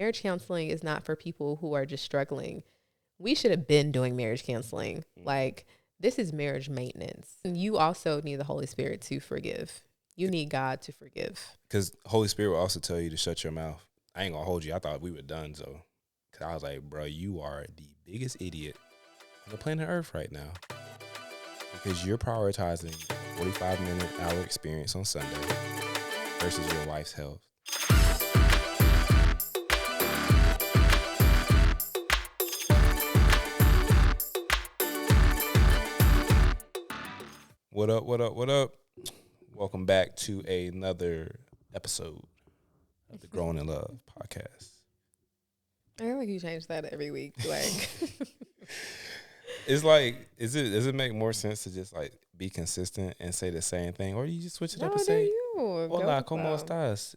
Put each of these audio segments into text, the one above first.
Marriage counseling is not for people who are just struggling. We should have been doing marriage counseling. Like, this is marriage maintenance. And you also need the Holy Spirit to forgive. You need God to forgive. Because Holy Spirit will also tell you to shut your mouth. I ain't gonna hold you. I thought we were done, so. Because I was like, bro, you are the biggest idiot on the planet Earth right now. Because you're prioritizing a 45-minute hour experience on Sunday versus your wife's health. What up, what up, what up? Welcome back to another episode of the Growing in Love podcast. I feel like you change that every week. Like, It's like, does it make more sense to just like be consistent and say the same thing, or do you just switch it up and say, "Hola, cómo estás?"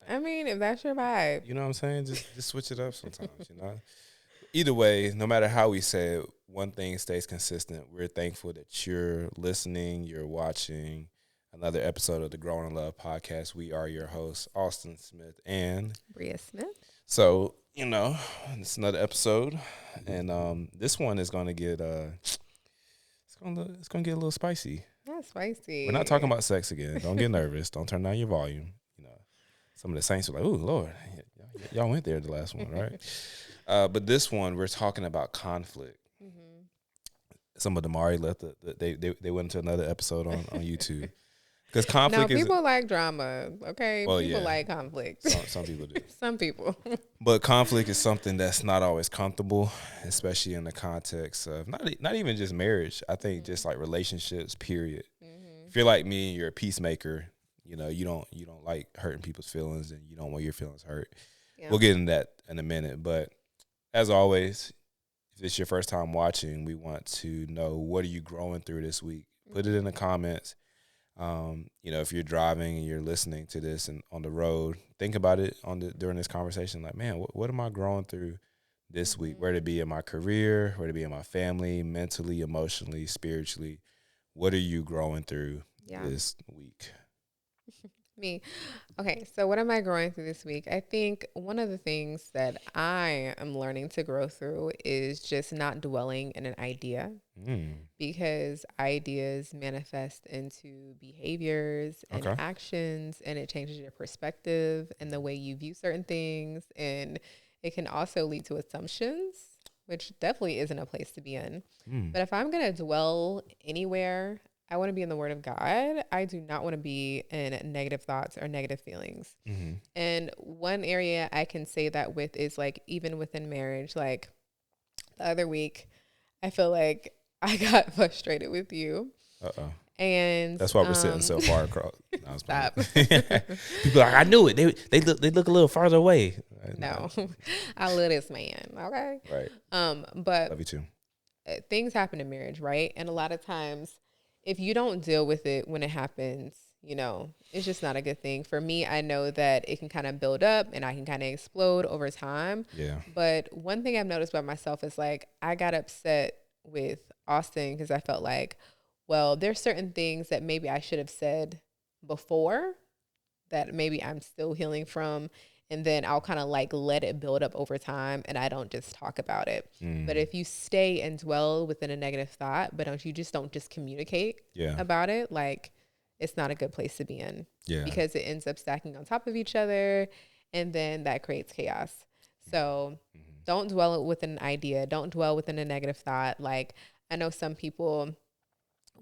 I mean, if that's your vibe, You know what I'm saying? Just switch it up sometimes. You know. Either way, no matter how we say it, one thing stays consistent. We're thankful that you're listening, you're watching another episode of the Growing in Love podcast. We are your hosts, Austin Smith and Brea Smith. So, you know, it's another episode, and this one is gonna get it's gonna get a little spicy. That's spicy. We're not talking about sex again. Don't get nervous. Don't turn down your volume. You know, some of the saints are like, "Oh Lord, y'all went there the last one, right?" But this one, we're talking about conflict. Mm-hmm. Some of them already left. They went into another episode on YouTube because conflict. No, people like drama. Okay, Well, people yeah. like conflict. Some people do. Some people. But conflict is something that's not always comfortable, especially in the context of not even just marriage. I think just like relationships. Period. Mm-hmm. If you're like me and you're a peacemaker, you know you don't like hurting people's feelings and you don't want your feelings hurt. Yeah. We'll get into that in a minute, but as always, if it's your first time watching, we want to know, what are you growing through this week? Put it in the comments. You know, if you're driving and you're listening to this and on the road, think about it during this conversation. Like, man, what am I growing through this week? Where to be in my career? Where to be in my family? Mentally, emotionally, spiritually? What are you growing through this week? Me. Okay, so what am I growing through this week? I think one of the things that I am learning to grow through is just not dwelling in an idea, because ideas manifest into behaviors and actions, and it changes your perspective and the way you view certain things, and it can also lead to assumptions, which definitely isn't a place to be in. But if I'm going to dwell anywhere, I want to be in the Word of God. I do not want to be in negative thoughts or negative feelings. Mm-hmm. And one area I can say that with is like, even within marriage, like the other week, I feel like I got frustrated with you. Uh-oh. And that's why we're sitting so far across. No, stop. People are like, I knew it. They look a little farther away. No, I love this man. Okay. Right. But love you too. Things happen in marriage, right? And a lot of times, if you don't deal with it when it happens, you know, it's just not a good thing. For me, I know that it can kind of build up and I can kind of explode over time. Yeah. But one thing I've noticed about myself is like, I got upset with Austin because I felt like, well, there's certain things that maybe I should have said before that maybe I'm still healing from. And then I'll kind of like let it build up over time and I don't just talk about it. But if you stay and dwell within a negative thought, but don't just communicate about it, like it's not a good place to be in. Yeah. Because it ends up stacking on top of each other and then that creates chaos. So don't dwell within an idea. Don't dwell within a negative thought. Like I know some people,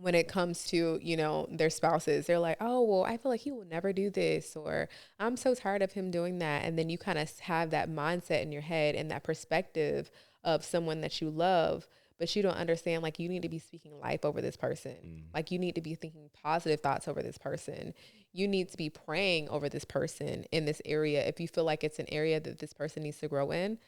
when it comes to, you know, their spouses, they're like, oh, well, I feel like he will never do this, or I'm so tired of him doing that. And then you kind of have that mindset in your head and that perspective of someone that you love, but you don't understand, like, you need to be speaking life over this person. Like, you need to be thinking positive thoughts over this person. You need to be praying over this person in this area. If you feel like it's an area that this person needs to grow in,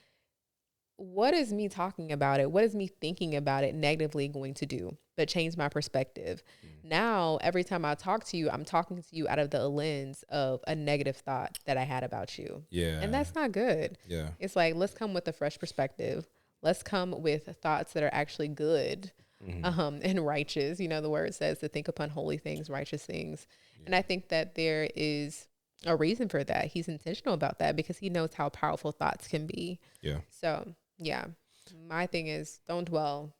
what is me talking about it? What is me thinking about it negatively going to do but change my perspective? Now, every time I talk to you, I'm talking to you out of the lens of a negative thought that I had about you. Yeah. And that's not good. Yeah. It's like, let's come with a fresh perspective. Let's come with thoughts that are actually good and righteous. You know, the word says to think upon holy things, righteous things. Yeah. And I think that there is a reason for that. He's intentional about that because he knows how powerful thoughts can be. Yeah. So, yeah, my thing is don't dwell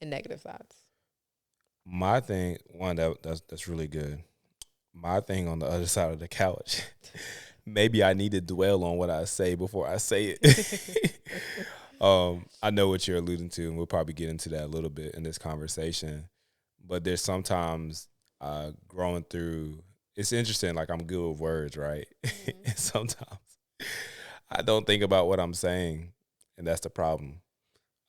in negative thoughts. My thing, that's really good. My thing on the other side of the couch, maybe I need to dwell on what I say before I say it. I know what you're alluding to, and we'll probably get into that a little bit in this conversation. But there's sometimes growing through. It's interesting. Like I'm good with words, right? Mm-hmm. And sometimes I don't think about what I'm saying, and that's the problem.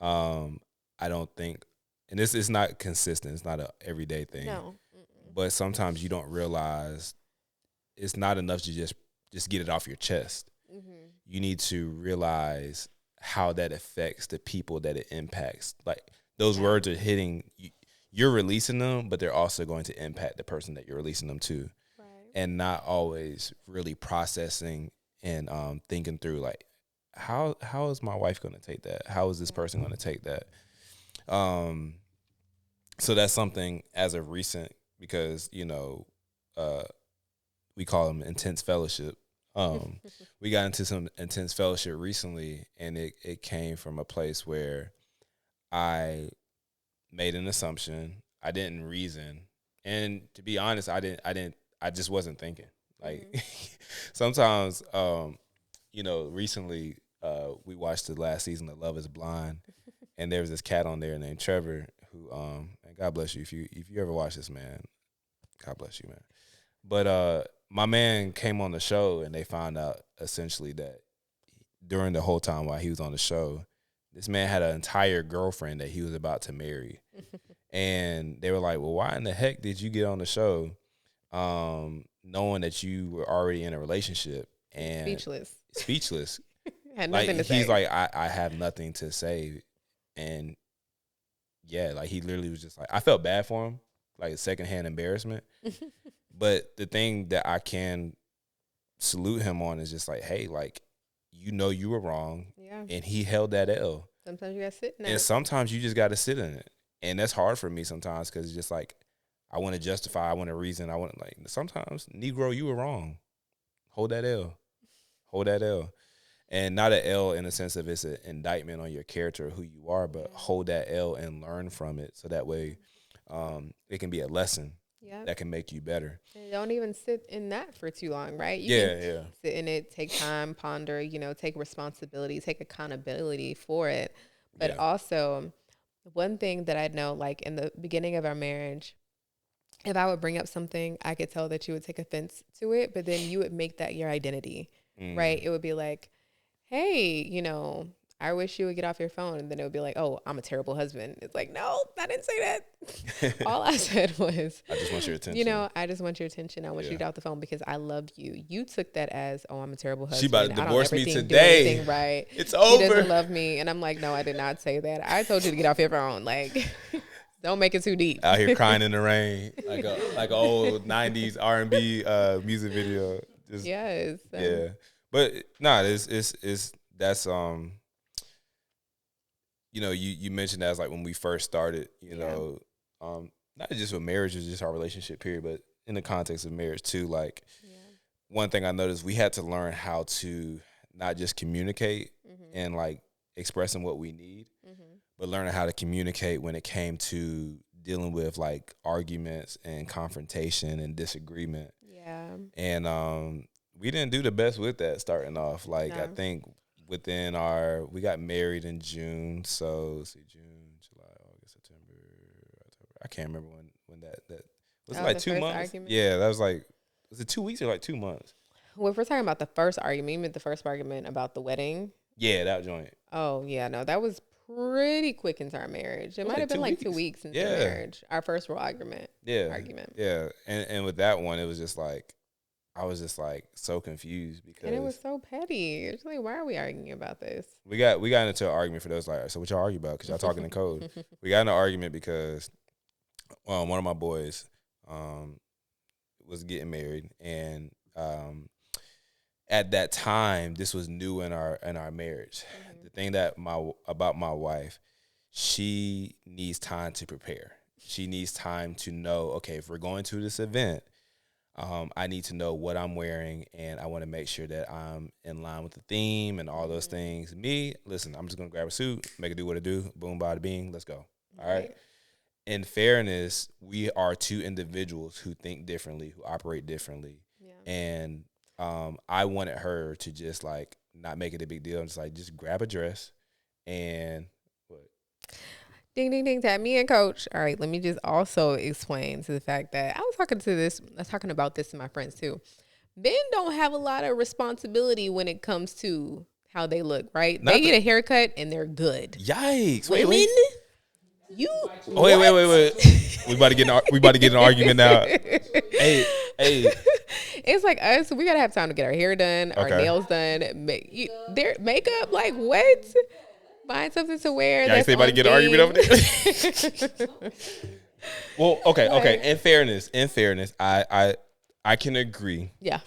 I don't think, and this is not consistent. It's not a everyday thing. No. Mm-mm. But sometimes you don't realize it's not enough to just get it off your chest. Mm-hmm. You need to realize how that affects the people that it impacts. Like those words are hitting you, you're releasing them, but they're also going to impact the person that you're releasing them to, Right. and not always really processing and thinking through like how is my wife going to take that? How is this person going to take that? Um, so that's something as of recent because we call them intense fellowship. We got into some intense fellowship recently, and it came from a place where I made an assumption. I didn't reason, and to be honest, I just wasn't thinking. Like sometimes, recently we watched the last season of Love Is Blind, and there was this cat on there named Trevor who, and God bless you if you ever watch this, man. God bless you, man. But my man came on the show, and they found out essentially that during the whole time while he was on the show, this man had an entire girlfriend that he was about to marry. And they were like, well, why in the heck did you get on the show knowing that you were already in a relationship? And speechless. Had Like nothing to say. he's like, I have nothing to say. And yeah, like he literally was just like, I felt bad for him, like secondhand embarrassment. But the thing that I can salute him on is just like, hey, like, you were wrong. Yeah. And he held that L. Sometimes you gotta sit in And it. sometimes you just got to sit in it. And that's hard for me sometimes because it's just like, I want to justify, I want to reason, I want to, like, sometimes, Negro, you were wrong. Hold that L. Hold that L. And not an L in the sense of it's an indictment on your character or who you are, but hold that L and learn from it. So that way it can be a lesson that can make you better. And don't even sit in that for too long, right? You Yeah. sit in it, take time, ponder, take responsibility, take accountability for it. But also, one thing that I know, like in the beginning of our marriage, if I would bring up something, I could tell that you would take offense to it, but then you would make that your identity, right? It would be like, hey, I wish you would get off your phone. And then it would be like, oh, I'm a terrible husband. It's like, no, I didn't say that. All I said was, I just want your attention. I just want your attention. I want you to get off the phone because I love you. You took that as, oh, I'm a terrible husband. She about to divorce me Do today. anything right. It's over. He doesn't love me. And I'm like, no, I did not say that. I told you to get off your phone. Like, don't make it too deep. Out here crying in the rain, like a old '90s R&B music video. Just, yes. Yeah, but nah, it's that's you mentioned that as like when we first started, not just with marriage, it's just our relationship period, but in the context of marriage too. Like one thing I noticed, we had to learn how to not just communicate and like expressing what we need, but learning how to communicate when it came to dealing with like arguments and confrontation and disagreement. Yeah. And we didn't do the best with that starting off. Like I think we got married in June, so let's see, June, July, August, September, October. I can't remember when that was it like 2 months? Argument? Yeah, that was like, was it 2 weeks or like 2 months? Well, if we're talking about the first argument, you meant the first argument about the wedding? Yeah, that joint. Oh, yeah, no, that was pretty quick into our marriage. It might have been like 2 weeks into our marriage. Our first real argument. Yeah. And with that one, it was just like, I was just like so confused because. And it was so petty. It's like, why are we arguing about this? We got into an argument for those, like, so what y'all argue about? Because y'all talking in code. We got in an argument because one of my boys was getting married, and at that time, this was new in our marriage. The thing about my wife, she needs time to prepare. She needs time to know, okay, if we're going to this event, I need to know what I'm wearing, and I want to make sure that I'm in line with the theme and all those things. Me, listen, I'm just gonna grab a suit, make it do what it do, boom, bada bing, let's go. All right. In fairness, we are two individuals who think differently, who operate differently, and I wanted her to just like not make it a big deal. I'm just like, just grab a dress and what? Ding, ding, ding, tap me and coach. All right, let me just also explain to the fact that I was talking about this to my friends too. Men don't have a lot of responsibility when it comes to how they look, right? They get a haircut and they're good. Yikes. Women, wait. We about to get an argument now. Hey. It's like us. We gotta have time to get our hair done, our nails done, their makeup. Like what? Find something to wear. Y'all say about to get an argument over there. Well, okay. In fairness, I can agree. Yeah.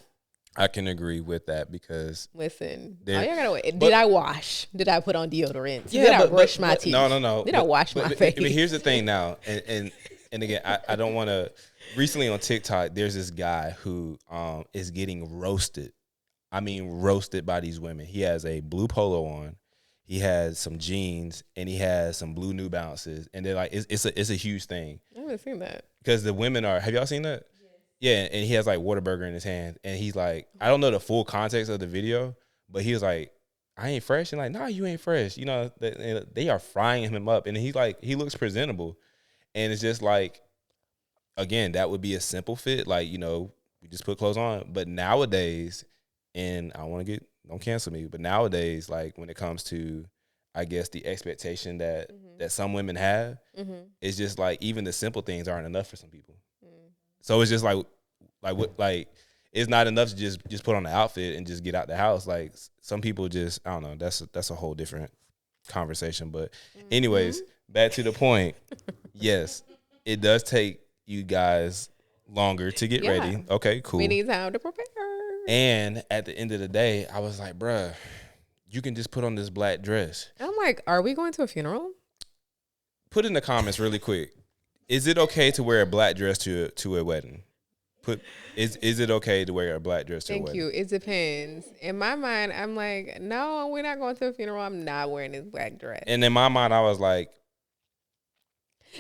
I can agree with that because listen, did I wash? Did I put on deodorant? Yeah, did I brush my teeth? No. Did I wash my face? But here's the thing now, and again, I don't want to. Recently on TikTok, there's this guy who is getting roasted. I mean, roasted by these women. He has a blue polo on, he has some jeans, and he has some blue New Balances, and they're like, it's a huge thing. I haven't seen that because the women are. Have y'all seen that? Yeah, and he has like Whataburger in his hand, and he's like, I don't know the full context of the video, but he was like, I ain't fresh, and like, nah, you ain't fresh. You know, they are frying him up, and he's like, he looks presentable, and it's just like, again, that would be a simple fit, like, you know, we just put clothes on. But nowadays, and don't cancel me, but nowadays, like when it comes to, I guess the expectation that some women have, it's just like even the simple things aren't enough for some people. So it's just like it's not enough to just put on the outfit and just get out the house. Like some people just, I don't know. That's a whole different conversation. But anyways, back to the point. Yes, it does take you guys longer to get ready. Okay, cool. We need time to prepare. And at the end of the day, I was like, bruh, you can just put on this black dress. I'm like, are we going to a funeral? Put in the comments really quick. Is it okay to wear a black dress to a wedding? Is it okay to wear a black dress to a wedding? Thank you. It depends. In my mind, I'm like, no, we're not going to a funeral. I'm not wearing this black dress. And in my mind, I was like,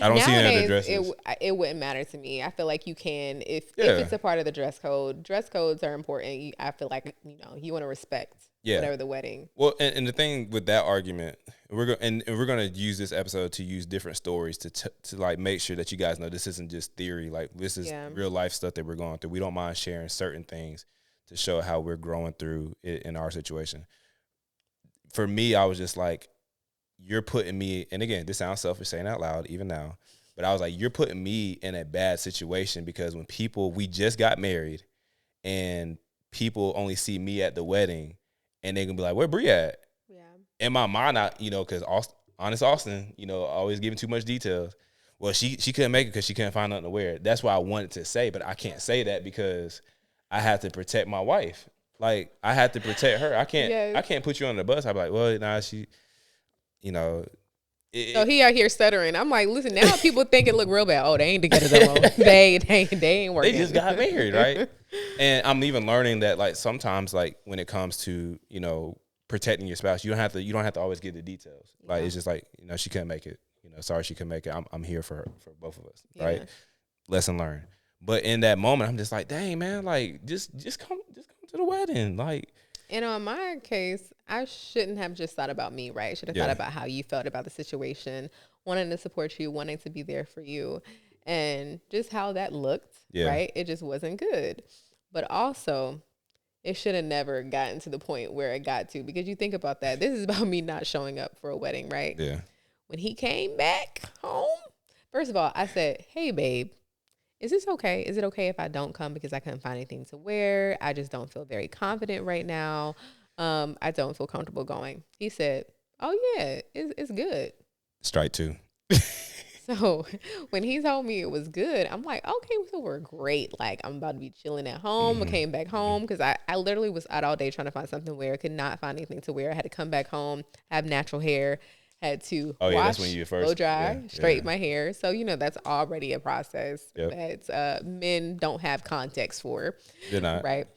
I don't see any other dresses. It wouldn't matter to me. I feel like you can if it's a part of the dress code. Dress codes are important. I feel like you want to respect whatever the wedding. Well, and the thing with that argument, we're going to use this episode to use different stories to like make sure that you guys know this isn't just theory. Like this is real life stuff that we're going through. We don't mind sharing certain things to show how we're growing through it in our situation. For me, I was just like, you're putting me, and again, this sounds selfish saying out loud even now, but I was like, you're putting me in a bad situation because when we just got married and people only see me at the wedding and they can be like, where Brea at? Yeah. In my mind, because honest Austin, always giving too much details. Well, she couldn't make it because she couldn't find nothing to wear. That's what I wanted to say, but I can't say that because I have to protect my wife. Like, I have to protect her. I can't put you on the bus. I'd be like, well, nah, she... so he out here stuttering. I'm like, listen, now people think it look real bad. Oh, they ain't together no more. they ain't working. They just got married, right? And I'm even learning that like sometimes like when it comes to protecting your spouse, you don't have to always get the details. Like it's just like she couldn't make it. Sorry she couldn't make it. I'm here for both of us, right? Lesson learned. But in that moment, I'm just like, dang man, like just come to the wedding, like. And on my case, I shouldn't have just thought about me, right? I should have thought about how you felt about the situation, wanting to support you, wanting to be there for you, and just how that looked, right? It just wasn't good. But also, it should have never gotten to the point where it got to, because you think about that. This is about me not showing up for a wedding, right? Yeah. When he came back home, first of all, I said, hey, babe, is this okay? Is it okay if I don't come because I couldn't find anything to wear? I just don't feel very confident right now. I don't feel comfortable going. He said, oh, yeah, it's good. Strike two. So when he told me it was good, I'm like, okay, so we're great. Like, I'm about to be chilling at home. I came back home because I literally was out all day trying to find something to wear. Could not find anything to wear. I had to come back home, have natural hair, had to Oh yeah, that's when wash, you blow first. Yeah, dry, yeah. straighten my hair. So, that's already a process Yep. that men don't have context for, Did not. right?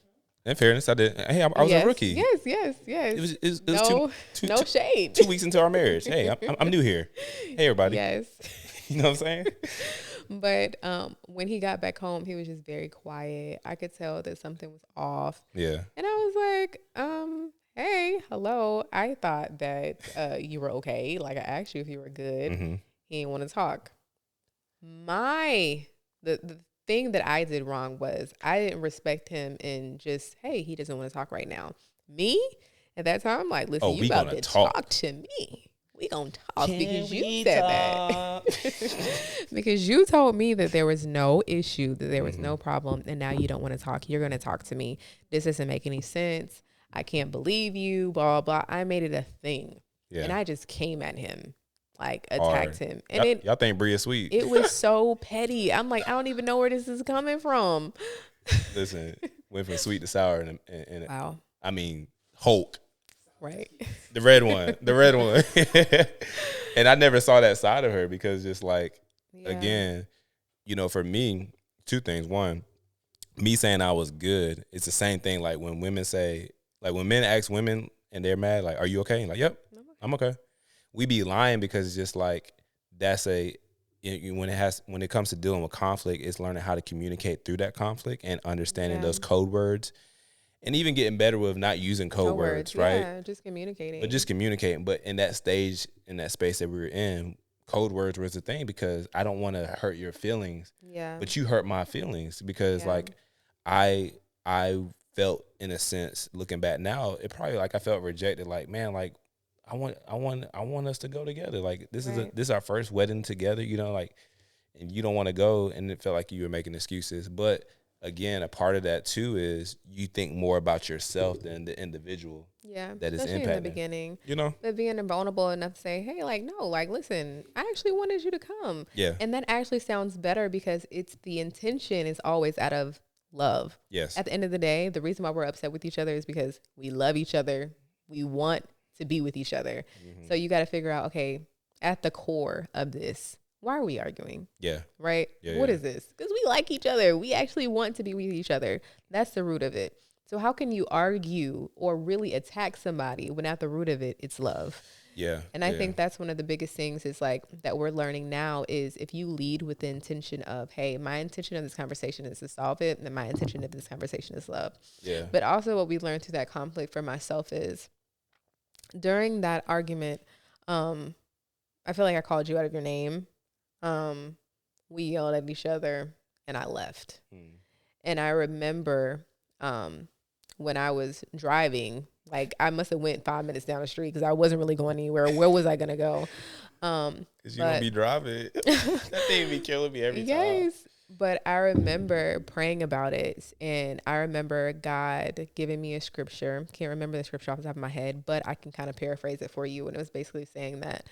In fairness, I did. Hey, I was a Yes, rookie. yes, yes, It yes. was it was No, two, no shade. 2 weeks into our marriage. Hey, I'm new here. Hey everybody. Yes. You know what I'm saying? But when he got back home, he was just very quiet. I could tell that something was off. Yeah. And I was like, hey, hello. I thought that you were okay. Like I asked you if you were good. Mm-hmm. He didn't want to talk. The thing that I did wrong was I didn't respect him in just, hey, he doesn't want to talk right now. Me at that time, I'm like, listen, Oh, you we about gonna to talk. talk to me. We gonna talk Can because you we said talk? that. Because you told me that there was no issue, that there was Mm-hmm. no problem, and now you don't want to talk. You're gonna talk to me. This doesn't make any sense. I can't believe you, blah, blah. I made it a thing. Yeah. And I just came at him, like Hard. attacked him. And Y'all think Brea sweet? it was so petty. I'm like, I don't even know where this is coming from. Listen, went from sweet to sour, and Wow. I mean Hulk, Right. the red one. And I never saw that side of her because just like Yeah. again, for me, two things. One, me saying I was good, it's the same thing. Like when women say, like when men ask women and they're mad, like, "Are you okay?" Like, "Yep, I'm okay." We be lying because it's just like that's when it comes to dealing with conflict, it's learning how to communicate through that conflict and understanding those code words, and even getting better with not using code words, right? Yeah, just communicating. But just communicating. But in that stage, in that space that we were in, code words was the thing because I don't want to hurt your feelings. Yeah. But you hurt my feelings because like I felt in a sense looking back now, it probably like I felt rejected. Like, man, like I want us to go together. Like this is our first wedding together, like, and you don't want to go, and it felt like you were making excuses. But again, a part of that too is you think more about yourself than the individual. Yeah, that is especially impacting. in the beginning. You know, but being vulnerable enough to say, hey, like, no, like, listen, I actually wanted you to come. Yeah. And that actually sounds better because it's the intention is always out of love. Yes. At the end of the day, the reason why we're upset with each other is because we love each other. We want to be with each other. So you got to figure out, okay, at the core of this, why are we arguing? Yeah. Right? Yeah, What yeah. is this? Because we like each other. We actually want to be with each other. That's the root of it. So how can you argue or really attack somebody when at the root of it, it's love? Yeah. And I think that's one of the biggest things is like that we're learning now is if you lead with the intention of, hey, my intention of this conversation is to solve it, and my intention of this conversation is love. Yeah. But also what we learned through that conflict for myself is during that argument, I feel like I called you out of your name. We yelled at each other and I left. And I remember when I was driving, like I must have went 5 minutes down the street because I wasn't really going anywhere. Where was I gonna go? Because you gonna be driving. That thing be killing me every time. Yes. But I remember praying about it, and I remember God giving me a scripture. Can't remember the scripture off the top of my head, but I can kind of paraphrase it for you. And it was basically saying that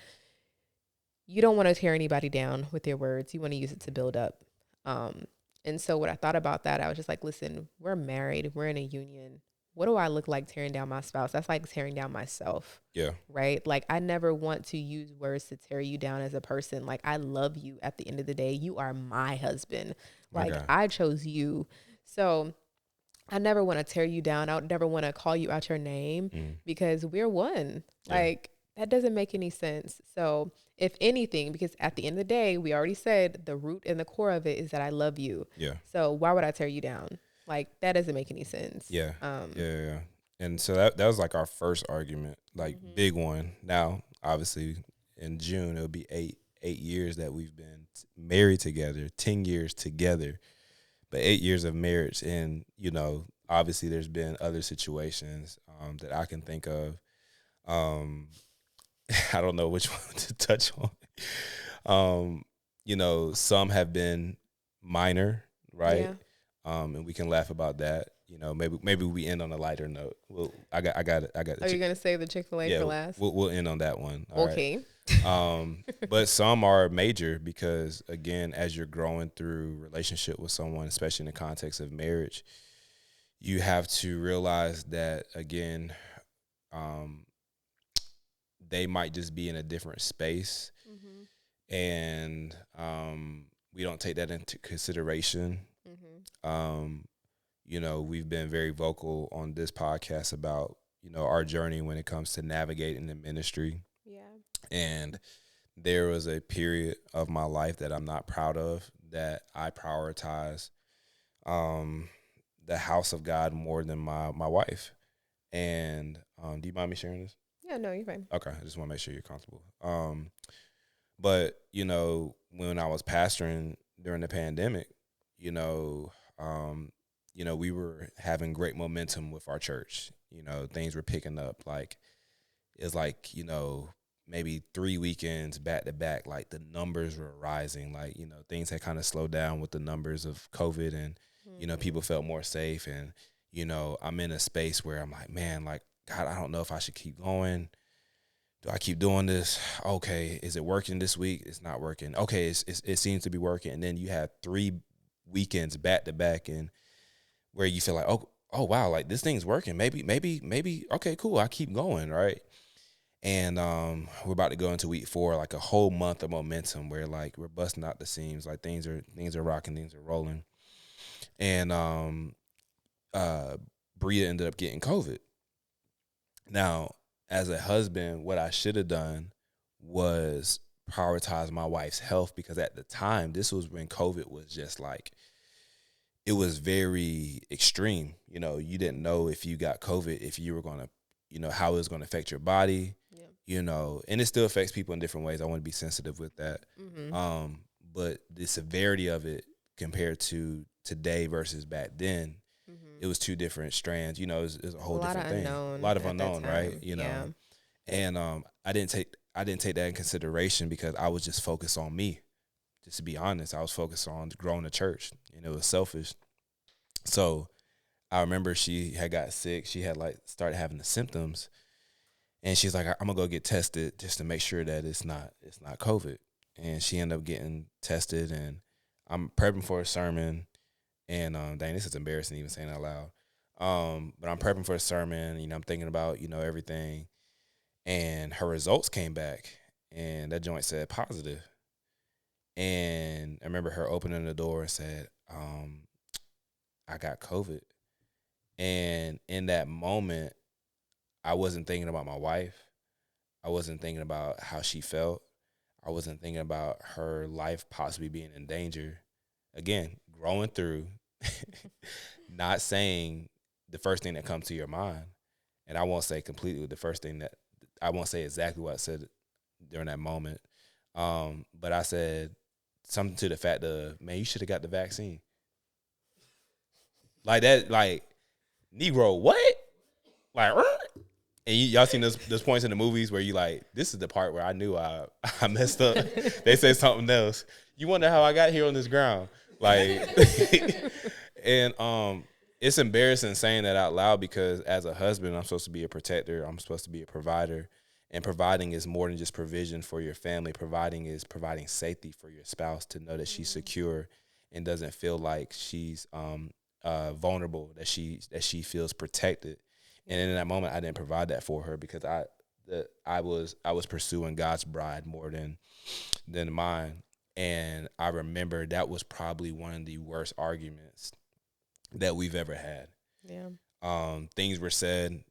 you don't want to tear anybody down with your words. You want to use it to build up. And so when I thought about that, I was just like, listen, we're married. We're in a union. What do I look like tearing down my spouse? That's like tearing down myself. Yeah. Right? Like I never want to use words to tear you down as a person. Like I love you at the end of the day. You are my husband. Like I chose you. So I never want to tear you down. I would never want to call you out your name because we're one. Yeah. Like that doesn't make any sense. So if anything, because at the end of the day, we already said the root and the core of it is that I love you. Yeah. So why would I tear you down? Like that doesn't make any sense. Yeah. Yeah. And so that was like our first argument, like big one. Now, obviously, in June it'll be eight years that we've been married together, 10 years together, but 8 years of marriage. And obviously, there's been other situations that I can think of. I don't know which one to touch on. Some have been minor, right? Yeah. And we can laugh about that. Maybe we end on a lighter note. I got. Are you gonna save the Chick-fil-A for last? We'll end on that one. All okay. Right. But some are major because again, as you're growing through relationship with someone, especially in the context of marriage, you have to realize that again, they might just be in a different space, and we don't take that into consideration. You know, we've been very vocal on this podcast about, you know, our journey when it comes to navigating the ministry. Yeah. And there was a period of my life that I'm not proud of, that I prioritize the house of God more than my wife. And do you mind me sharing this? Yeah, no, you're fine. Okay, I just want to make sure you're comfortable. But you know, when I was pastoring during the pandemic, you know, we were having great momentum with our church. You know, things were picking up. Like, it's like, you know, maybe 3 weekends back to back, like the numbers were rising. Like, you know, things had kind of slowed down with the numbers of COVID, and you know, people felt more safe. And you know, I'm in a space where I'm like, man, like, God, I don't know if I should keep going. Do I keep doing this? Okay, is it working this week? It's not working. Okay, it seems to be working. And then you have 3 weekends back to back, and where you feel like, oh wow, like this thing's working. Maybe. Okay, cool. I keep going, right? And we're about to go into week 4, like a whole month of momentum where like we're busting out the seams, like things are rocking, things are rolling. And Brea ended up getting COVID. Now, as a husband, what I should have done was prioritize my wife's health, because at the time, this was when COVID was just like, it was very extreme. You know, you didn't know if you got COVID, if you were going to, you know, how it was going to affect your body, you know, and it still affects people in different ways. I want to be sensitive with that. But the severity of it compared to today versus back then, it was 2 different strands. You know, it was a whole different thing. A lot of unknown, right? You know, and I didn't take that in consideration because I was just focused on me. Just to be honest, I was focused on growing the church, and it was selfish. So I remember she had got sick. She had like started having the symptoms, and she's like, "I'm gonna go get tested just to make sure that it's not COVID." And she ended up getting tested, and I'm prepping for a sermon. And dang, this is embarrassing even saying that loud. But I'm prepping for a sermon. You know, I'm thinking about, you know, everything, and her results came back, and that joint said positive. And I remember her opening the door and said, I got COVID. And in that moment, I wasn't thinking about my wife. I wasn't thinking about how she felt. I wasn't thinking about her life possibly being in danger. Again, growing through, not saying the first thing that comes to your mind. And I won't say completely the first thing that, I won't say exactly what I said during that moment. But I said something to the fact of, man, you should have got the vaccine. Like that, like, Negro, what? Like, and y'all seen those points in the movies where you like, this is the part where I knew I messed up. They say something else. You wonder how I got here on this ground. Like, and it's embarrassing saying that out loud, because as a husband, I'm supposed to be a protector. I'm supposed to be a provider. And providing is more than just provision for your family. Providing is providing safety for your spouse to know that she's secure and doesn't feel like she's vulnerable, that she feels protected. And in that moment, I didn't provide that for her because I was pursuing God's bride more than mine. And I remember that was probably one of the worst arguments that we've ever had. Yeah. Things were said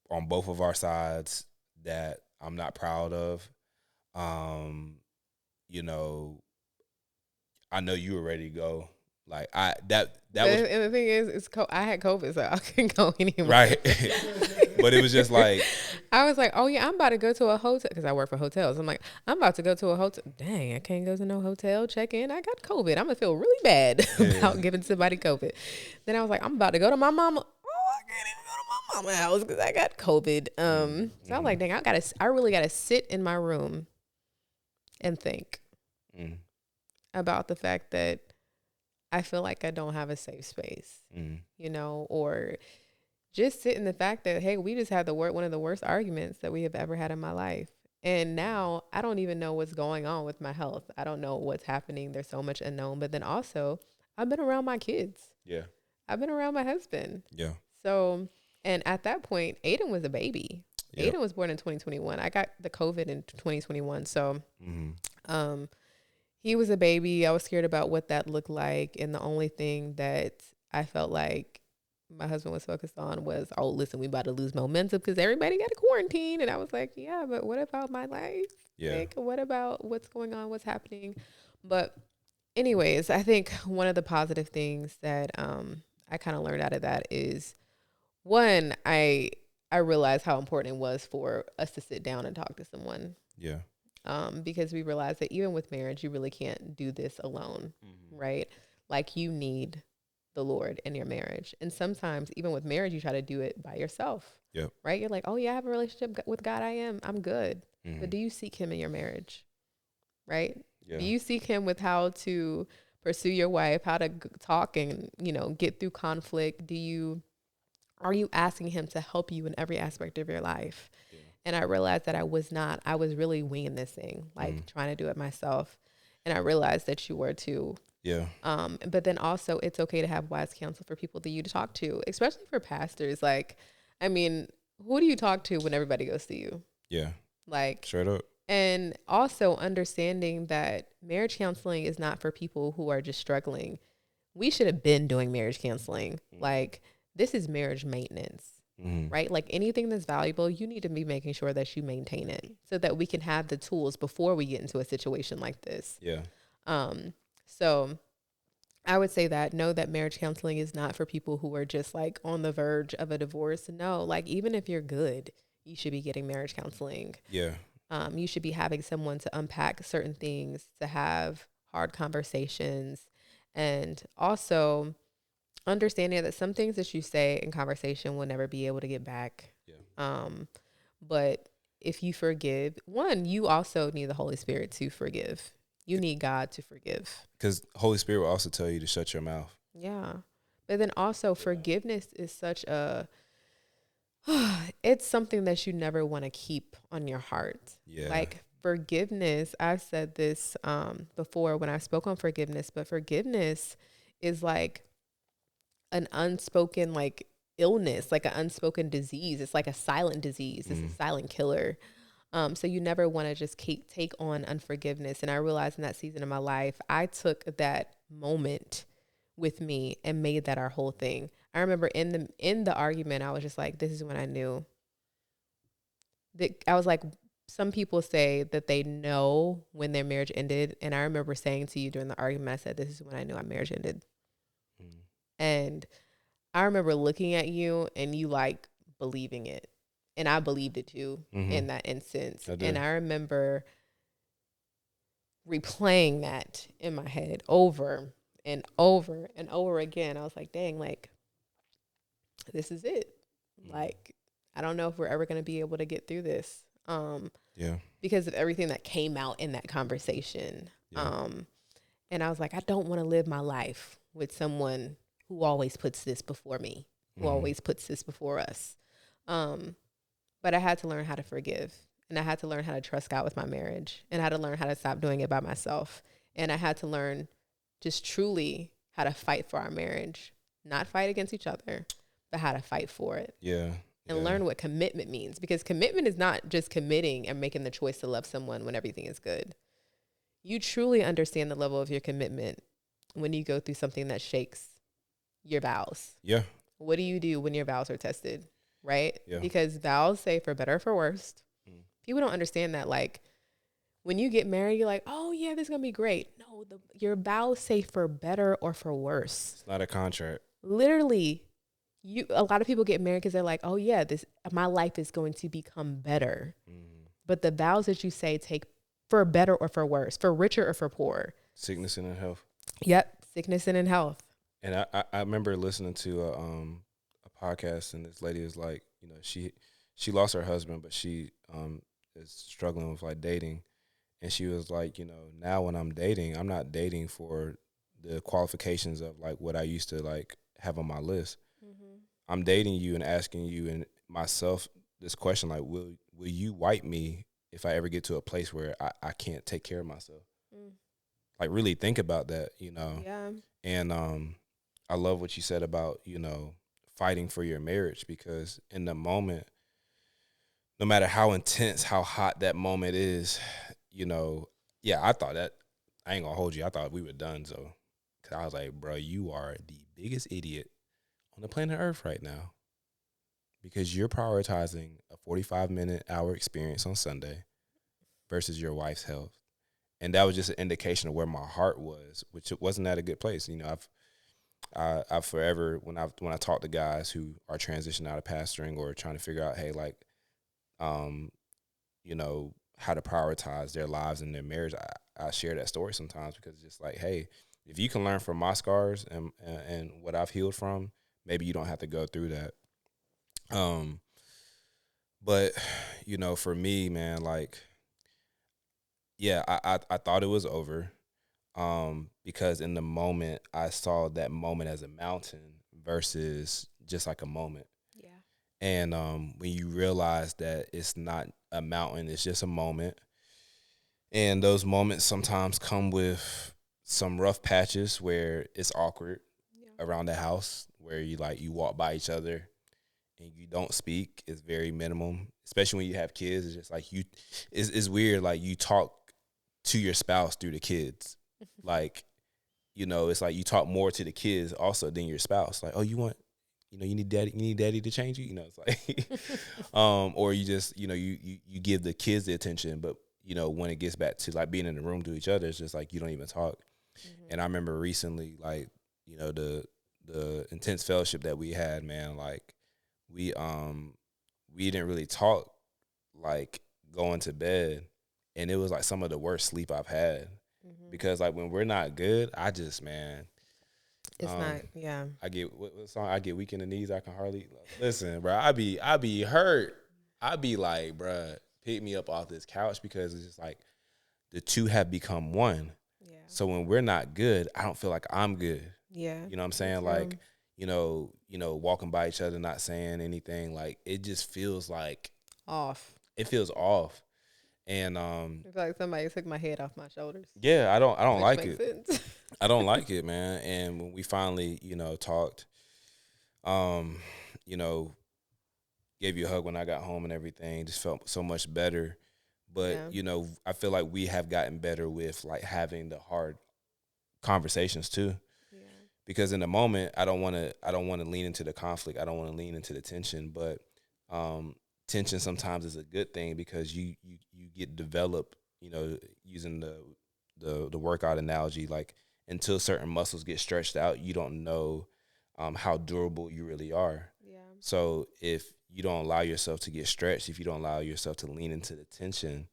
on both of our sides that I'm not proud of. You know, I know you were ready to go. Like and the thing is, I had COVID, so I couldn't go anywhere. Right. But it was just like, I was like, oh yeah, I'm about to go to a hotel, because I work for hotels. I'm like, I'm about to go to a hotel. Dang, I can't go to no hotel, check in. I got COVID. I'm gonna feel really bad about giving somebody COVID. Then I was like, I'm about to go to my mama. Oh, I can't even go to my mama's house because I got COVID. So I'm like, dang, I really gotta sit in my room and think about the fact that I feel like I don't have a safe space, you know, or just sit in the fact that, hey, we just had one of the worst arguments that we have ever had in my life. And now I don't even know what's going on with my health. I don't know what's happening. There's so much unknown. But then also, I've been around my kids. Yeah. I've been around my husband. Yeah. So, and at that point, Aiden was a baby. Yep. Aiden was born in 2021. I got the COVID in 2021. So he was a baby. I was scared about what that looked like. And the only thing that I felt like my husband was focused on was, oh, listen, we about to lose momentum because everybody got a quarantine. And I was like, yeah, but what about my life? Yeah. Like, what about what's going on? What's happening? But anyways, I think one of the positive things that I kind of learned out of that is, one, I realized how important it was for us to sit down and talk to someone. Yeah. Because we realized that even with marriage, you really can't do this alone, right? Like, you need the Lord in your marriage. And sometimes even with marriage, you try to do it by yourself. Yep. Right? You're like, oh yeah, I have a relationship with God. I'm good. But do you seek him in your marriage? Right? Yeah. Do you seek him with how to pursue your wife, how to talk and, get through conflict? Are you asking him to help you in every aspect of your life? Yeah. And I realized that I was not. I was really winging this thing, like trying to do it myself. And I realized that you were too. Yeah. But then also, it's okay to have wise counsel for people that you to talk to, especially for pastors. Like, I mean, who do you talk to when everybody goes to you? Yeah. Like, straight up. And also understanding that marriage counseling is not for people who are just struggling. We should have been doing marriage counseling. Like, this is marriage maintenance, right? Like, anything that's valuable, you need to be making sure that you maintain it so that we can have the tools before we get into a situation like this. Yeah. So I would say that, know that marriage counseling is not for people who are just like on the verge of a divorce. No, like, even if you're good, you should be getting marriage counseling. Yeah. You should be having someone to unpack certain things, to have hard conversations, and also understanding that some things that you say in conversation will never be able to get back. Yeah. But if you forgive, one, you also need the Holy Spirit to forgive. You need God to forgive. Because Holy Spirit will also tell you to shut your mouth. Yeah. But then also forgiveness is such a, it's something that you never want to keep on your heart. Yeah. Like, forgiveness, I've said this before when I spoke on forgiveness, but forgiveness is like an unspoken like illness, like an unspoken disease. It's like a silent disease. It's a silent killer. So you never want to just take on unforgiveness. And I realized in that season of my life, I took that moment with me and made that our whole thing. I remember in the argument, I was just like, this is when I knew that I was like, some people say that they know when their marriage ended. And I remember saying to you during the argument, I said, this is when I knew our marriage ended. And I remember looking at you and you like believing it. And I believed it too in that instance. And I remember replaying that in my head over and over and over again. I was like, dang, like, this is it. Like, I don't know if we're ever going to be able to get through this. Because of everything that came out in that conversation. And I was like, I don't want to live my life with someone who always puts this before me, who always puts this before us. But I had to learn how to forgive, and I had to learn how to trust God with my marriage, and I had to learn how to stop doing it by myself. And I had to learn just truly how to fight for our marriage, not fight against each other, but how to fight for it. Yeah. And learn what commitment means, because commitment is not just committing and making the choice to love someone when everything is good. You truly understand the level of your commitment when you go through something that shakes your vows. Yeah. What do you do when your vows are tested? Right? Yeah. Because vows say for better or for worse. People don't understand that. Like, when you get married, you're like, oh yeah, this is going to be great. No, your vows say for better or for worse. It's not a contract. Literally, a lot of people get married because they're like, oh yeah, my life is going to become better. But the vows that you say take for better or for worse, for richer or for poorer. Sickness and in health. Yep. Sickness and in health. And I remember listening to a podcast, and this lady is like, she lost her husband, but she is struggling with like dating. And she was like, now when I'm dating, I'm not dating for the qualifications of like what I used to like have on my list. I'm dating you and asking you and myself this question, like, will you wipe me if I ever get to a place where I can't take care of myself? Like, really think about that, Yeah. And I love what you said about, fighting for your marriage, because in the moment, no matter how intense, how hot that moment is, yeah, I thought that, I ain't gonna hold you. I thought we were done. So, cause I was like, bro, you are the biggest idiot on the planet Earth right now because you're prioritizing a 45-hour experience on Sunday versus your wife's health. And that was just an indication of where my heart was, which it wasn't at a good place. I've forever, when I talk to guys who are transitioning out of pastoring or trying to figure out, hey, like, um, how to prioritize their lives and their marriage, I share that story sometimes because it's just like, hey, if you can learn from my scars and what I've healed from, maybe you don't have to go through that. But for me, man, like, yeah, I thought it was over, because in the moment I saw that moment as a mountain versus just like a moment. Yeah. And when you realize that it's not a mountain, it's just a moment. And those moments sometimes come with some rough patches where it's awkward around the house, where you walk by each other and you don't speak. It's very minimum, especially when you have kids. It's just like it's weird. Like, you talk to your spouse through the kids. Like, it's like you talk more to the kids also than your spouse. Like, oh, you need daddy to change you. It's like, or you just, you give the kids the attention, but when it gets back to like being in the room to each other, it's just like you don't even talk. Mm-hmm. And I remember recently, like, the intense fellowship that we had, man, like we didn't really talk, like, going to bed, and it was like some of the worst sleep I've had. Mm-hmm. Because like when we're not good, I just, man, it's not, yeah. I get what song? I get weak in the knees. I can hardly listen, bro. I be hurt. I be like, bro, pick me up off this couch, because it's just like the two have become one. Yeah. So when we're not good, I don't feel like I'm good. Yeah. You know what I'm saying? Like, walking by each other, not saying anything, like, it just feels like off. It feels off. And it's like somebody took my head off my shoulders. Yeah, I don't like it. Sense. I don't like it, man. And when we finally, talked, gave you a hug when I got home and everything, just felt so much better. But, I feel like we have gotten better with like having the hard conversations too. Yeah. Because in the moment, I don't want to lean into the conflict. I don't want to lean into the tension, but tension sometimes is a good thing, because you get developed, using the workout analogy, like, until certain muscles get stretched out, you don't know how durable you really are. Yeah. So if you don't allow yourself to get stretched, if you don't allow yourself to lean into the tension,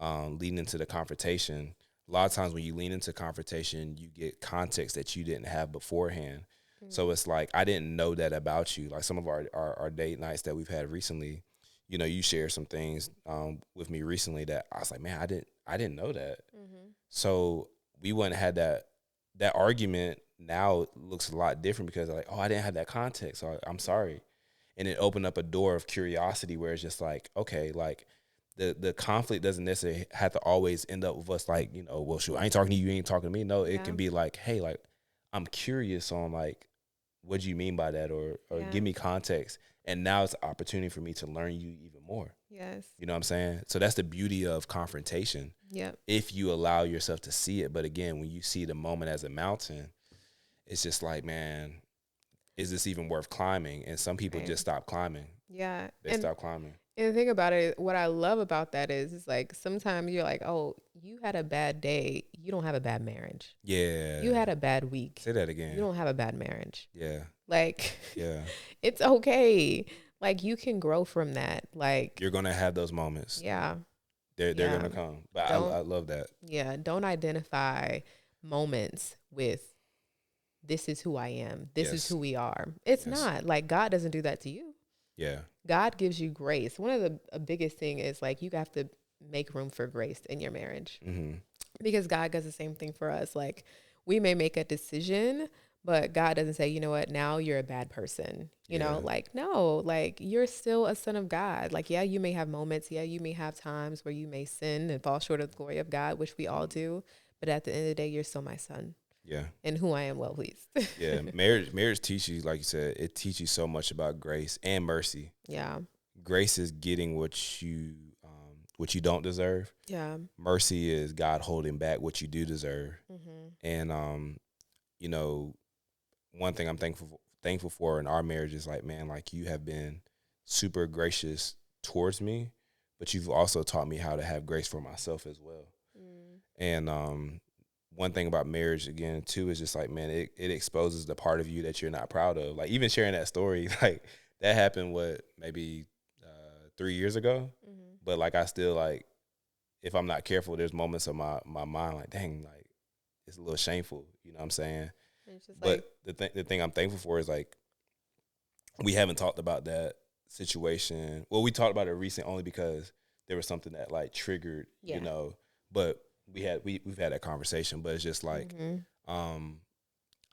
lean into the confrontation, a lot of times when you lean into confrontation, you get context that you didn't have beforehand. Mm-hmm. So it's like, I didn't know that about you. Like some of our date nights that we've had recently, you shared some things with me recently that I was like, man, I didn't know that. Mm-hmm. So we wouldn't have had that argument. Now it looks a lot different, because like, oh, I didn't have that context, so I'm sorry. And it opened up a door of curiosity where it's just like, okay, like the conflict doesn't necessarily have to always end up with us like, well, shoot, I ain't talking to you, you ain't talking to me. No, it can be like, hey, like, I'm curious on like, what do you mean by that? Or give me context. And now it's an opportunity for me to learn you even more. Yes. You know what I'm saying? So that's the beauty of confrontation. Yeah. If you allow yourself to see it. But again, when you see the moment as a mountain, it's just like, man, is this even worth climbing? And some people just stop climbing. Yeah. They stop climbing. And the thing about it, what I love about that is like, sometimes you're like, oh, you had a bad day. You don't have a bad marriage. Yeah. You had a bad week. Say that again. You don't have a bad marriage. Yeah. Like, yeah, it's okay. Like, you can grow from that. Like, you're going to have those moments. Yeah. They're going to come. But I love that. Yeah. Don't identify moments with, this is who I am. This is who we are. It's not. Like, God doesn't do that to you. Yeah. God gives you grace. One of the biggest thing is like, you have to make room for grace in your marriage. Mm-hmm. Because God does the same thing for us. Like, we may make a decision, but God doesn't say, you know what, now you're a bad person. You know, like, no, like, you're still a son of God. Like, yeah, you may have moments. Yeah, you may have times where you may sin and fall short of the glory of God, which we all do. But at the end of the day, you're still my son. Yeah. And who I am well pleased. Yeah. Marriage teaches you, like you said, it teaches you so much about grace and mercy. Yeah. grace is getting what you don't deserve. Yeah. Mercy is God holding back what you do deserve. Mm-hmm. And you know, one thing I'm thankful for in our marriage is like, man, like you have been super gracious towards me, but you've also taught me how to have grace for myself as well. Mm. And one thing about marriage again too is just like, man, it exposes the part of you that you're not proud of. Like even sharing that story, like that happened maybe 3 years ago. Mm-hmm. But like I still like, if I'm not careful, there's moments of my mind like, dang, like it's a little shameful. You know what I'm saying? It's just But like, the thing I'm thankful for is like we haven't talked about that situation. Well, we talked about it recent only because there was something that like triggered, yeah. but we've had that conversation, but it's just like Mm-hmm. um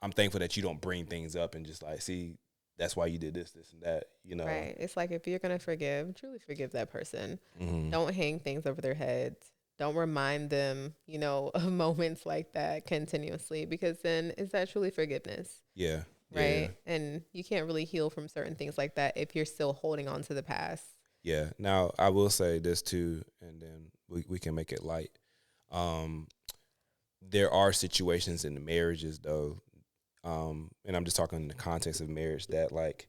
I'm thankful that you don't bring things up and just like, see, that's why you did this and that, Right. It's like if you're going to forgive, truly forgive that person. Mm-hmm. Don't hang things over their heads. Don't remind them, of moments like that continuously, because then is that truly forgiveness? Yeah. Yeah. Right. And you can't really heal from certain things like that if you're still holding on to the past. Yeah. Now I will say this too, and then we can make it light. Um, there are situations in the marriages though, and I'm just talking in the context of marriage that like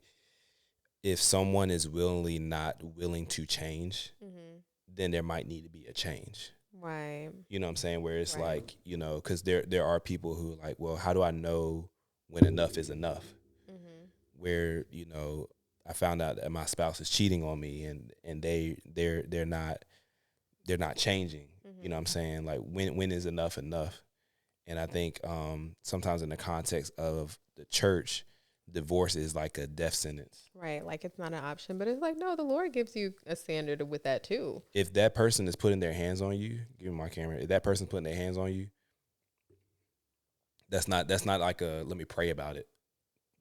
if someone is willingly not willing to change, Mm-hmm. then there might need to be a change. Right. You know what I'm saying? Where it's Right. like, because there are people who are like, well, how do I know when enough is enough? Mm-hmm. Where, I found out that my spouse is cheating on me and they're not changing. You know what I'm Mm-hmm. saying? Like when is enough enough? And I think sometimes in the context of the church, divorce is like a death sentence. Right. Like it's not an option, but it's like, no, the Lord gives you a standard with that too. If that person is putting their hands on you, give me my camera. If that person's putting their hands on you, that's not like a let me pray about it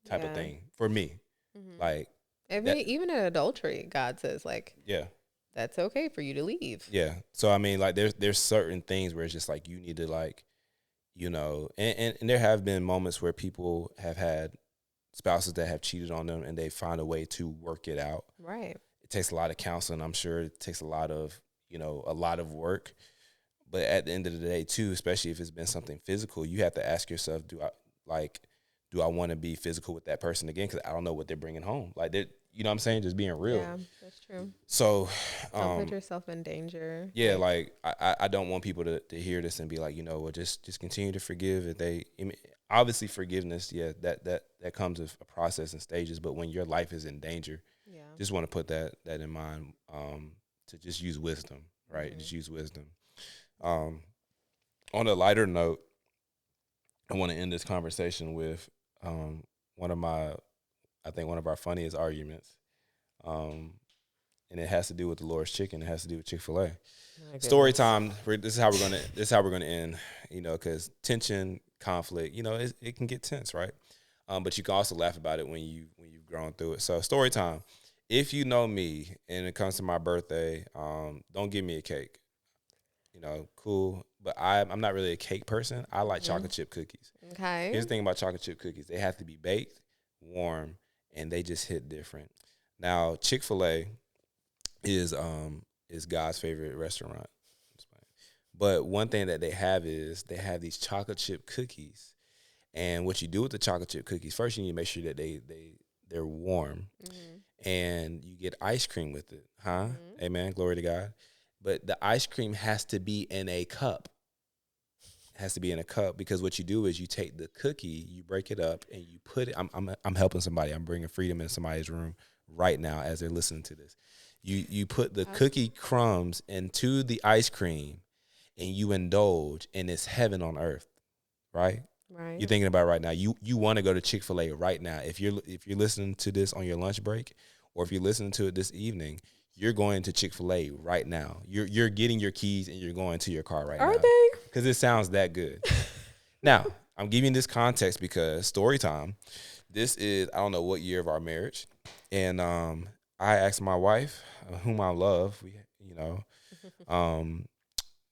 type of Yeah. thing for me. Mm-hmm. Like that, Even in adultery, God says like yeah, that's okay for you to leave. yeah. So I mean, like there's certain things where it's just like you need to like, and there have been moments where people have had spouses that have cheated on them and they find a way to work it out. Right. It takes a lot of counseling. I'm sure it takes a lot of work. But at the end of the day, too, especially if it's been something physical, you have to ask yourself, do I want to be physical with that person again? Because I don't know what they're bringing home. Like, you know what I'm saying? Just being real. Yeah, that's true. So, Don't put yourself in danger. yeah, like I don't want people to hear this and be like, well, just continue to forgive. If obviously forgiveness, yeah, that comes with a process and stages. But when your life is in danger, Yeah. just want to put that in mind, to just use wisdom, right? Mm-hmm. Just use wisdom. On a lighter note, I want to end this conversation with one of our funniest arguments, and it has to do with the Lord's Chicken. It has to do with Chick-fil-A. Story time. This is how we're gonna end. Because tension, conflict. It can get tense, right? But you can also laugh about it when you've grown through it. So story time. If you know me and it comes to my birthday, don't give me a cake. Cool. But I'm not really a cake person. I like chocolate chip cookies. Okay. Here's the thing about chocolate chip cookies. They have to be baked, warm, and they just hit different. Now, Chick-fil-A is God's favorite restaurant. But one thing that they have is they have these chocolate chip cookies. And what you do with the chocolate chip cookies, first you need to make sure that they're warm. Mm-hmm. And you get ice cream with it. Huh? Mm-hmm. Amen. Glory to God. But the ice cream has to be in a cup. It has to be in a cup, because what you do is you take the cookie, you break it up, and you put it. I'm helping somebody. I'm bringing freedom in somebody's room right now as they're listening to this. You put the cookie crumbs into the ice cream, and you indulge, and it's heaven on earth, right? Right. You're thinking about it right now. You want to go to Chick-fil-A right now. If you're listening to this on your lunch break, or if you're listening to it this evening, you're going to Chick-fil-A right now. You're getting your keys and you're going to your car right now. Are they? Because it sounds that good. Now, I'm giving this context because story time. This is, I don't know what year of our marriage. And I asked my wife, whom I love, where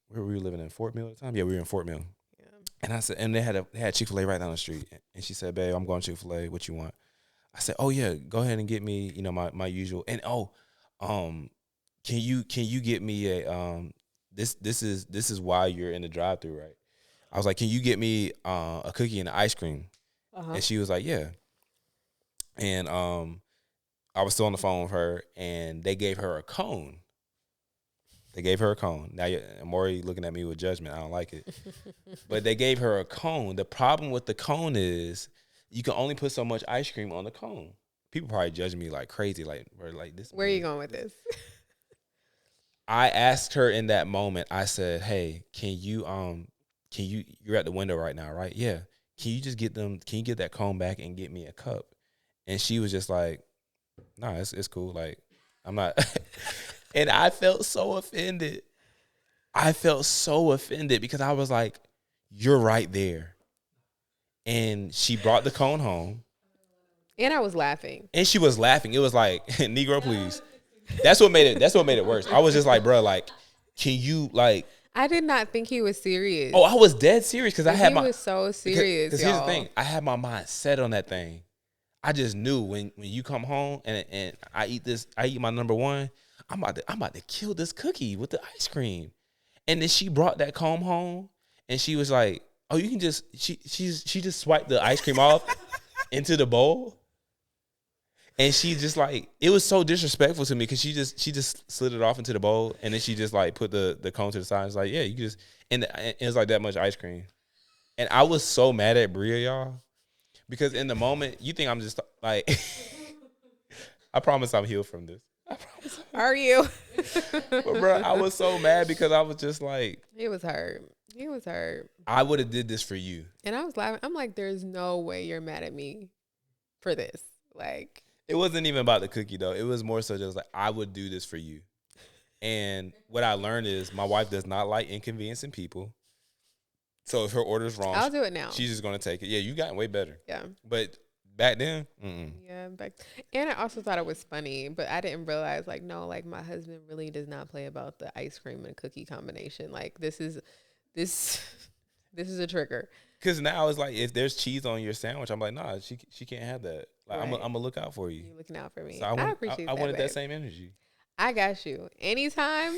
were we living in? Fort Mill at the time? Yeah, we were in Fort Mill. Yeah. And I said, and they had Chick-fil-A right down the street. And she said, babe, I'm going to Chick-fil-A. What you want? I said, oh, yeah, go ahead and get me, my usual. And, can you get me a this is why you're in the drive-thru, right? I was like, can you get me a cookie and ice cream? Uh-huh. And she was like, yeah. And I was still on the phone with her, and they gave her a cone. They gave her a cone. Now, Maury looking at me with judgment. I don't like it. But they gave her a cone. The problem with the cone is you can only put so much ice cream on the cone. People probably judging me like crazy, like, this. Where are you going with this? I asked her in that moment, I said, hey, you're at the window right now, right? Yeah. Can you get that cone back and get me a cup? And she was just like, nah, it's cool. Like, I'm not. And I felt so offended. Because I was like, you're right there. And she brought the cone home. And I was laughing. And she was laughing. It was like, Negro, please. That's what made it worse. I was just like, bro, like, can you, like. I did not think he was serious. Oh, I was dead serious because I had He was so serious, Because here's the thing. I had my mind set on that thing. I just knew when you come home and I eat my number one, I'm about to kill this cookie with the ice cream. And then she brought that comb home and she was like, oh, you can just she just swiped the ice cream off into the bowl. And she just like, it was so disrespectful to me because she just slid it off into the bowl and then she just like put the cone to the side. It's like, yeah, you just and it was like that much ice cream. And I was so mad at Brea, y'all. Because in the moment, you think I'm just like, I promise I'm healed from this. I promise. Are you? But bro, I was so mad because I was just like, He was hurt. I would have did this for you. And I was laughing. I'm like, there's no way you're mad at me for this. Like, it wasn't even about the cookie though. It was more so just like, I would do this for you. And what I learned is my wife does not like inconveniencing people. So if her order's wrong, I'll do it now. She's just gonna take it. Yeah, you got way better. Yeah. But back then, yeah, and I also thought it was funny, but I didn't realize like, no, like my husband really does not play about the ice cream and cookie combination. Like this is a trigger. Because now it's like if there's cheese on your sandwich, I'm like, nah, she can't have that. Like right. I'm gonna look out for you. You're looking out for me. So I appreciate I wanted babe. that same energy. I got you. Anytime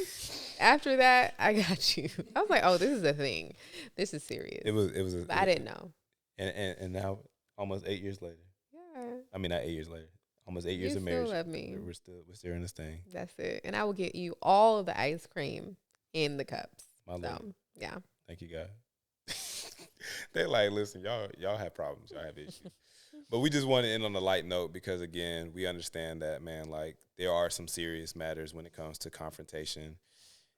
after that, I got you. I was like, oh, this is a thing. This is serious. But I didn't know. And now, almost 8 years later. Yeah. I mean, not 8 years later. Almost 8 years of marriage. You still love me. We're still in this thing. That's it. And I will get you all of the ice cream in the cups. My Lord. Yeah. Thank you, God. They're like, listen, y'all have problems. Y'all have issues. But we just want to end on a light note because, again, we understand that, man, like, there are some serious matters when it comes to confrontation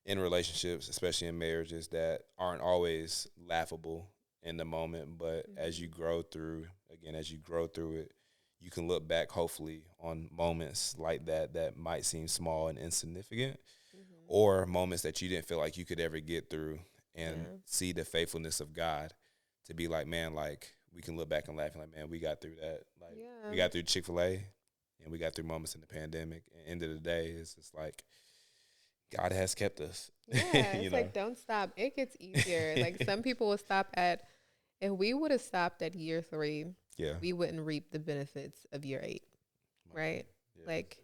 in relationships, especially in marriages, that aren't always laughable in the moment. But as you grow through it, you can look back, hopefully, on moments like that might seem small and insignificant, or moments that you didn't feel like you could ever get through and see the faithfulness of God to be like, man, like, we can look back and laugh and like, man, we got through that. Like, we got through Chick-fil-A and we got through moments in the pandemic. At the end of the day, it's just like, God has kept us. Yeah, it's like, don't stop. It gets easier. Like, some people will stop if we would have stopped at year 3, we wouldn't reap the benefits of year 8, right? Yeah. Like,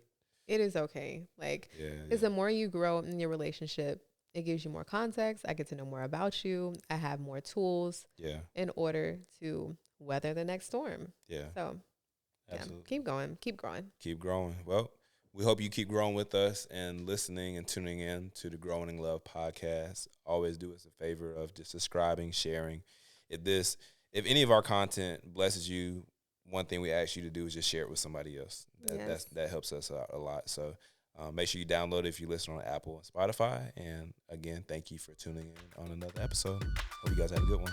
it is okay. Like, because the more you grow in your relationship, it gives you more context. I get to know more about you. I have more tools in order to weather the next storm. Yeah. So, keep going. Keep growing. Keep growing. Well, we hope you keep growing with us and listening and tuning in to the Growing in Love podcast. Always do us a favor of just subscribing, sharing. If any of our content blesses you, one thing we ask you to do is just share it with somebody else. That helps us out a lot. So, make sure you download it if you listen on Apple and Spotify. And again, thank you for tuning in on another episode. Hope you guys have a good one.